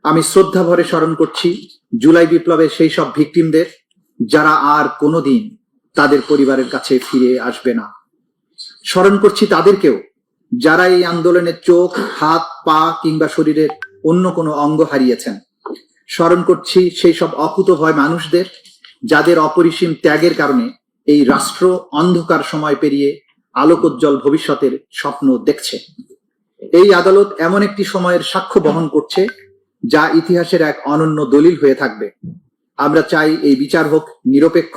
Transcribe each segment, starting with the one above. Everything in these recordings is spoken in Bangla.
আমি শ্রদ্ধা ভরে স্মরণ করছি জুলাই বিপ্লবের সেই সব ভিকটিমদের যারা আর কোনোদিন তাদের পরিবারের কাছে ফিরে আসবে না। স্মরণ করছি তাদেরকেও যারা এই আন্দোলনের চোখ, হাত, পা কিংবা শরীরের অন্য কোনো অঙ্গ হারিয়েছেন। স্মরণ করছি সেই সব অকুতভয় মানুষদের যাদের অপরিসীম ত্যাগের কারণে এই রাষ্ট্র অন্ধকার সময় পেরিয়ে আলোকোজ্জ্বল ভবিষ্যতের স্বপ্ন দেখছে। এই আদালত এমন একটি সময়ের সাক্ষ্য বহন করছে যা ইতিহাসের এক অনন্য দলিল হয়ে থাকবে। আমরা চাই এই বিচার হোক নিরপেক্ষ,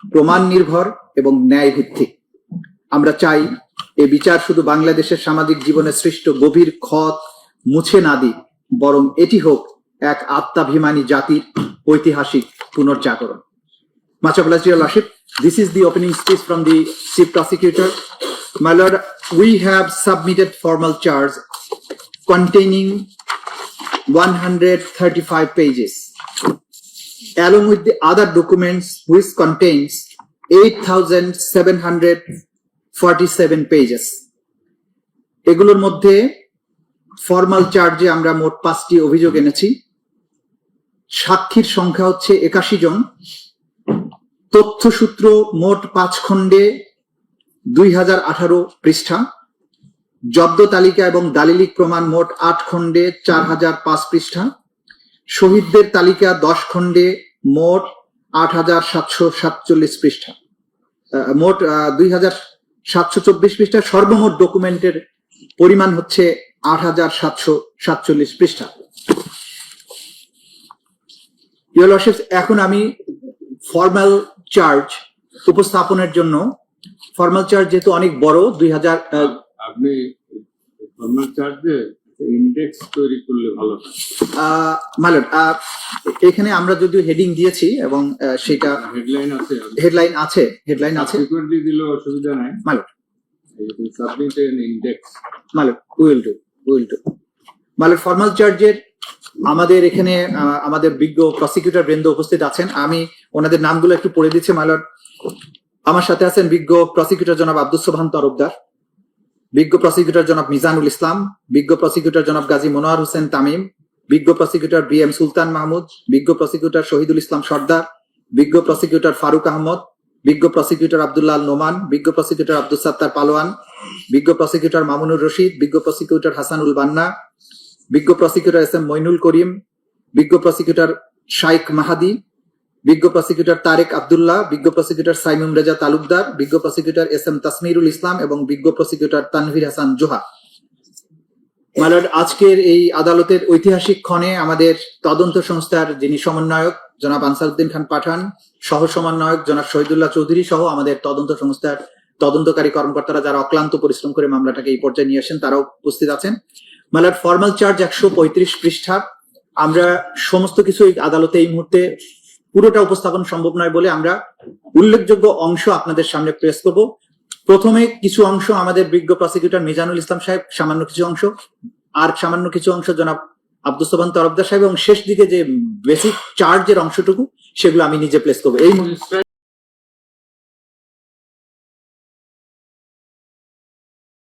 প্রমাণ নির্ভর এবং ন্যায় ভিত্তিক। আমরা চাই এই বিচার শুধু বাংলাদেশের সামাজিক জীবনে সৃষ্ট গভীর ক্ষত মুছে না দিক, বরং এটি হোক এক আত্মাভিমানী জাতির ঐতিহাসিক পুনর্জাগরণ। Much obliged, Your Lordship. This is the opening speech from the Chief Prosecutor. My Lord, we have submitted formal charge containing 135 pages, along with the other documents which contains 8,747 pages. এগুলোর মধ্যে ফর্মাল চার্জে আমরা মোট 5টি অভিযোগ এনেছি। সাক্ষীর সংখ্যা হচ্ছে 81 জন। তথ্যসূত্র মোট 5 খণ্ডে 2018 পৃষ্ঠা। জব্দ তালিকা এবং দালিলিক প্রমাণ মোট 8 খণ্ডে 4005 পৃষ্ঠা। শহীদদের তালিকা 10 খণ্ডে মোট 8747 পৃষ্ঠা, মোট 2724 পৃষ্ঠা। সর্বমোট ডকুমেন্টের পরিমাণ হচ্ছে 8747 পৃষ্ঠা। ইওর লর্ডশিপস, এখন আমি ফর্মাল চার্জ উপস্থাপনের জন্য, ফর্মাল চার্জ যেহেতু অনেক বড়, 2000 আপনি ফর্মাল চার্জে ইন্ডেক্স তৈরি করলে ভালো হয়। মালট, এখানে আমরা যদিও হেডিং দিয়েছি এবং সেটা হেডলাইন আছে সিকিউরিটি দিলে অসুবিধা নাই মালট। সাবমিট এন ইন্ডেক্স মালট, উইল ডু মালট। ফর্মাল চার্জের আমাদের এখানে আমাদের বিজ্ঞ প্রসিকিউটর বৃন্দ উপস্থিত আছেন। আমি ওনাদের নামগুলো একটু পড়ে দিচ্ছি। মালট, আমার সাথে আছেন বিজ্ঞ প্রসিকিউটর জনাব আব্দুস সোবহান তরফদার, বিজ্ঞ প্রসিকিউটর জনাব মিজানুল ইসলাম, বিজ্ঞ প্রসিকিউটর জনাব গাজী মনোয়ার হোসেন তামিম, বিজ্ঞ প্রসিকিউটর BM সুলতান মাহমুদ, বিজ্ঞ প্রসিকিউটর শহীদুল ইসলাম সর্দার, বিজ্ঞ প্রসিকিউটর ফারুক আহমদ, বিজ্ঞ প্রসিকিউটর আব্দুল্লাহ নোমান, বিজ্ঞ প্রসিকিউটর আব্দুস সাত্তার পালোয়ান, বিজ্ঞ প্রসিকিউটর মামুনুর রশিদ, বিজ্ঞ প্রসিকিউটর হাসানুল বান্না, বিজ্ঞ প্রসিকিউটর SM মইনুল করিম, বিজ্ঞ প্রসিকিউটর শাইখ মাহাদি, বিজ্ঞ প্রসিকিউটর তারেক আব্দুল্লাহ, বিজ্ঞ প্রসিকিউটর সাইমুম রেজা তালুকদার, বিজ্ঞ প্রসিকিউটর SM তাসমিরুল ইসলাম এবং বিজ্ঞ প্রসিকিউটর তানভীর হাসান জোহা। মালট, আজকের এই আদালতের ঐতিহাসিক ক্ষণে আমাদের তদন্ত সংস্থার যিনি সমন্বয়ক জনাব আনসারউদ্দিন খান পাঠান, সহ সমন্বয়ক জনাব শহীদুল্লাহ চৌধুরী সহ আমাদের তদন্ত সংস্থার তদন্তকারী কর্মকর্তারা যারা অক্লান্ত পরিশ্রম করে মামলাটাকে এই পর্যায়ে নিয়ে আসেন, তারাও উপস্থিত আছেন। মালট, ফর্মাল চার্জ 135 পৃষ্ঠা। আমরা সমস্ত কিছু এই আদালতে এই মুহূর্তে পুরোটা উপস্থাপন সম্ভব নয় বলে আমরা উল্লেখযোগ্য অংশ আপনাদের সামনে প্রেস করব। প্রথমে কিছু অংশ আমাদের বিজ্ঞ প্রসিকিউটর মিজানুল ইসলাম সাহেব, সামান্য কিছু অংশ, আর সামান্য কিছু অংশ জনাব আব্দুস সোবহান তরফদার সাহেব, এবং শেষ দিকে যে বেসিক চার্জের অংশটুকু সেগুলো আমি নিজে প্লেস করবো। এই